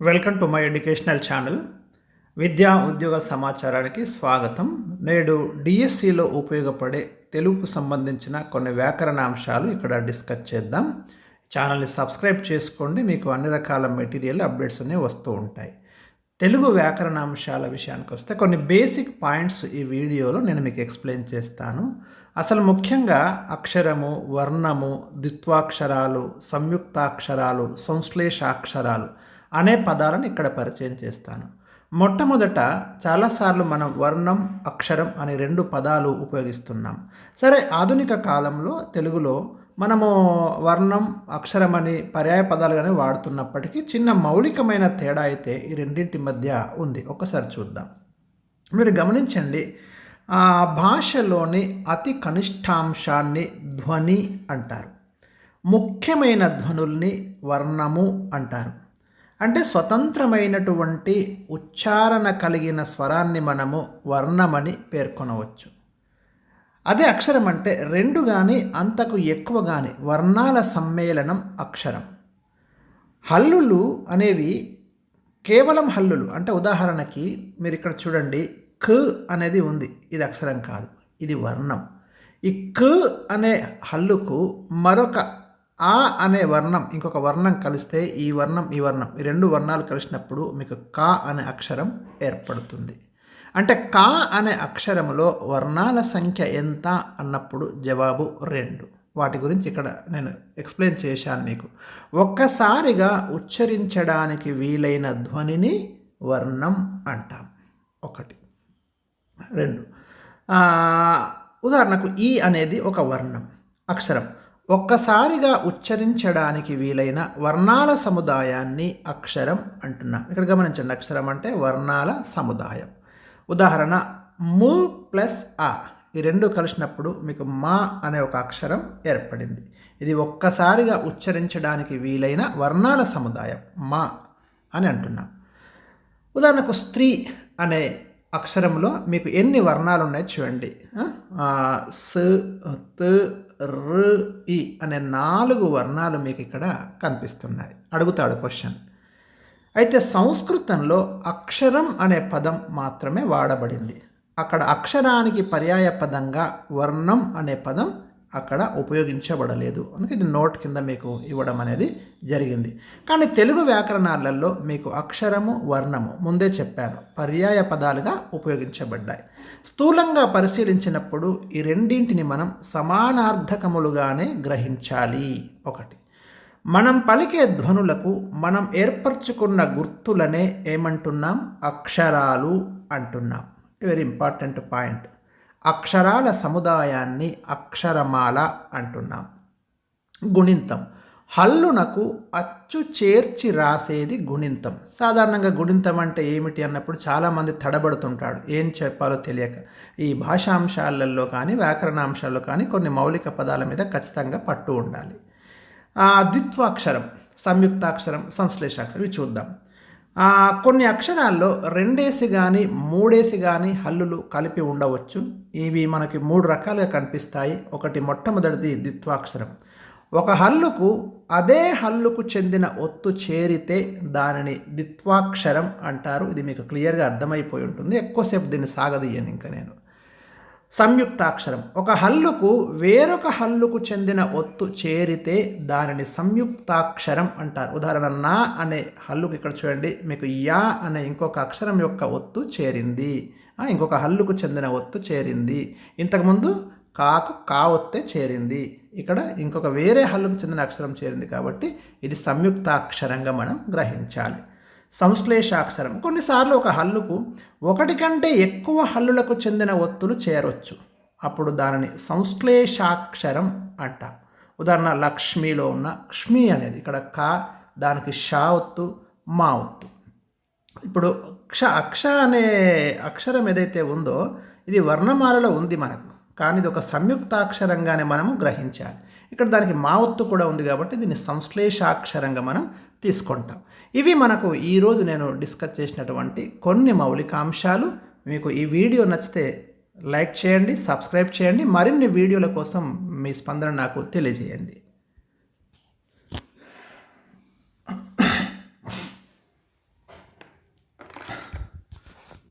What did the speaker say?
Welcome to my educational channel విద్యా ఉద్యోగ సమాచారానికి స్వాగతం. నేడు డిఎస్సిలో ఉపయోగపడే తెలుగుకు సంబంధించిన కొన్ని వ్యాకరణ అంశాలు ఇక్కడ డిస్కస్ చేద్దాం. ఛానల్ని సబ్స్క్రైబ్ చేసుకోండి, మీకు అన్ని రకాల మెటీరియల్ అప్డేట్స్ అనేవి వస్తూ ఉంటాయి. తెలుగు వ్యాకరణ అంశాల విషయానికి వస్తే కొన్ని బేసిక్ పాయింట్స్ ఈ వీడియోలో నేను మీకు ఎక్స్ప్లెయిన్ చేస్తాను. అసలు ముఖ్యంగా అక్షరము, వర్ణము, ద్విత్వాక్షరాలు, సంయుక్తాక్షరాలు, సంశ్లేషాక్షరాలు అనే పదాలను ఇక్కడ పరిచయం చేస్తాను. మొట్టమొదట చాలాసార్లు మనం వర్ణం, అక్షరం అనే రెండు పదాలు ఉపయోగిస్తున్నాం. సరే, ఆధునిక కాలంలో తెలుగులో మనము వర్ణం, అక్షరం అని పర్యాయ పదాలుగానే వాడుతున్నప్పటికీ చిన్న మౌలికమైన తేడా అయితే ఈ రెండింటి మధ్య ఉంది. ఒకసారి చూద్దాం. మీరు గమనించండి, భాషలోని అతి కనిష్టాంశాన్ని ధ్వని అంటారు. ముఖ్యమైన ధ్వనుల్ని వర్ణము అంటారు. అంటే స్వతంత్రమైనటువంటి ఉచ్చారణ కలిగిన స్వరాన్ని మనము వర్ణమని పేర్కొనవచ్చు. అదే అక్షరం అంటే రెండు కానీ అంతకు ఎక్కువ కానీ వర్ణాల సమ్మేళనం అక్షరం. హల్లులు అనేవి కేవలం హల్లులు. అంటే ఉదాహరణకి మీరు ఇక్కడ చూడండి, క్ అనేది ఉంది, ఇది అక్షరం కాదు, ఇది వర్ణం. ఈ క్ అనే హల్లుకు మరొక ఆ అనే వర్ణం, ఇంకొక వర్ణం కలిస్తే ఈ వర్ణం ఈ రెండు వర్ణాలు కలిసినప్పుడు మీకు కా అనే అక్షరం ఏర్పడుతుంది. అంటే కా అనే అక్షరంలో వర్ణాల సంఖ్య ఎంత అన్నప్పుడు జవాబు 2. వాటి గురించి ఇక్కడ నేను ఎక్స్ప్లెయిన్ చేశాను మీకు. ఒక్కసారిగా ఉచ్చరించడానికి వీలైన ధ్వనిని వర్ణం అంటాం. 1, 2. ఉదాహరణకు ఈ అనేది ఒక వర్ణం, అక్షరం. ఒక్కసారిగా ఉచ్చరించడానికి వీలైన వర్ణాల సముదాయాన్ని అక్షరం అంటున్నాం. ఇక్కడ గమనించండి, అక్షరం అంటే వర్ణాల సముదాయం. ఉదాహరణ, ము ప్లస్ ఆ, ఈ రెండు కలిసినప్పుడు మీకు మా అనే ఒక అక్షరం ఏర్పడింది. ఇది ఒక్కసారిగా ఉచ్చరించడానికి వీలైన వర్ణాల సముదాయం, మా అని అంటున్నాం. ఉదాహరణకు స్త్రీ అనే అక్షరంలో మీకు ఎన్ని వర్ణాలు ఉన్నాయో చూడండి. స, త్, ర్, ఈ అనే 4 వర్ణాలు మీకు ఇక్కడ కనిపిస్తున్నాయి. అడుగుతాడు క్వశ్చన్. అయితే సంస్కృతంలో అక్షరం అనే పదం మాత్రమే వాడబడింది. అక్కడ అక్షరానికి పర్యాయ పదంగా వర్ణం అనే పదం అక్కడ ఉపయోగించబడలేదు. అందుకే ఇది నోట్ కింద మీకు ఇవ్వడం అనేది జరిగింది. కానీ తెలుగు వ్యాకరణాలలో మీకు అక్షరము, వర్ణము ముందే చెప్పాను, పర్యాయ పదాలుగా ఉపయోగించబడ్డాయి. స్థూలంగా పరిశీలించినప్పుడు ఈ రెండింటిని మనం సమానార్థకములుగానే గ్రహించాలి. 1, మనం పలికే ధ్వనులకు మనం ఏర్పరచుకున్న గుర్తులనే ఏమంటున్నాం? అక్షరాలు అంటున్నాం. Very important point. అక్షరాల సముదాయాన్ని అక్షరమాల అంటున్నాం. గుణింతం, హల్లునకు అచ్చు చేర్చి రాసేది గుణింతం. సాధారణంగా గుణింతం అంటే ఏమిటి అన్నప్పుడు చాలామంది తడబడుతుంటాడు, ఏం చెప్పాలో తెలియక. ఈ భాషాంశాలలో కానీ వ్యాకరణాంశాల్లో కానీ కొన్ని మౌలిక పదాల మీద ఖచ్చితంగా పట్టు ఉండాలి. ద్విత్వాక్షరం, సంయుక్తాక్షరం, సంశ్లేషాక్షరం ఇవి చూద్దాం. కొన్ని అక్షరాల్లో 2 కానీ 3 కానీ హల్లులు కలిపి ఉండవచ్చు. ఇవి మనకి 3 రకాలుగా కనిపిస్తాయి. ఒకటి, మొట్టమొదటిది ద్విత్వాక్షరం. ఒక హల్లుకు అదే హల్లుకు చెందిన ఒత్తు చేరితే దానిని ద్విత్వాక్షరం అంటారు. ఇది మీకు క్లియర్గా అర్థమైపోయి ఉంటుంది. ఎక్కువసేపు దీన్ని సాగదీయను ఇంకా నేను. సంయుక్తాక్షరం, ఒక హల్లుకు వేరొక హల్లుకు చెందిన ఒత్తు చేరితే దానిని సంయుక్తాక్షరం అంటారు. ఉదాహరణ, నా అనే హల్లుకు ఇక్కడ చూడండి, మీకు యా అనే ఇంకొక అక్షరం యొక్క ఒత్తు చేరింది, ఇంకొక హల్లుకు చెందిన ఒత్తు చేరింది. ఇంతకుముందు కాకు కా ఒత్తే చేరింది, ఇక్కడ ఇంకొక వేరే హల్లుకు చెందిన అక్షరం చేరింది. కాబట్టి ఇది సంయుక్తాక్షరంగా మనం గ్రహించాలి. సంశ్లేషాక్షరం, కొన్నిసార్లు ఒక హల్లుకు 1 కంటే ఎక్కువ హల్లులకు చెందిన ఒత్తులు చేరొచ్చు. అప్పుడు దానిని సంశ్లేషాక్షరం అంటాం. ఉదాహరణ, లక్ష్మిలో ఉన్న క్ష్మి అనేది ఇక్కడ కా, దానికి షా ఒత్తు, మా ఒత్తు. ఇప్పుడు అక్ష అనే అక్షరం ఏదైతే ఉందో ఇది వర్ణమాలలో ఉంది మనకు, కానీ ఇది ఒక సంయుక్తాక్షరంగానే మనము గ్రహించాలి. ఇక్కడ దానికి మా ఒత్తు కూడా ఉంది కాబట్టి దీన్ని సంశ్లేషాక్షరంగా మనం తీసుకుంటాం. ఇవి మనకు ఈరోజు నేను డిస్కస్ చేసినటువంటి కొన్ని మౌలిక అంశాలు. మీకు ఈ వీడియో నచ్చితే లైక్ చేయండి, సబ్స్క్రైబ్ చేయండి. మరిన్ని వీడియోల కోసం మీ స్పందన నాకు తెలియజేయండి.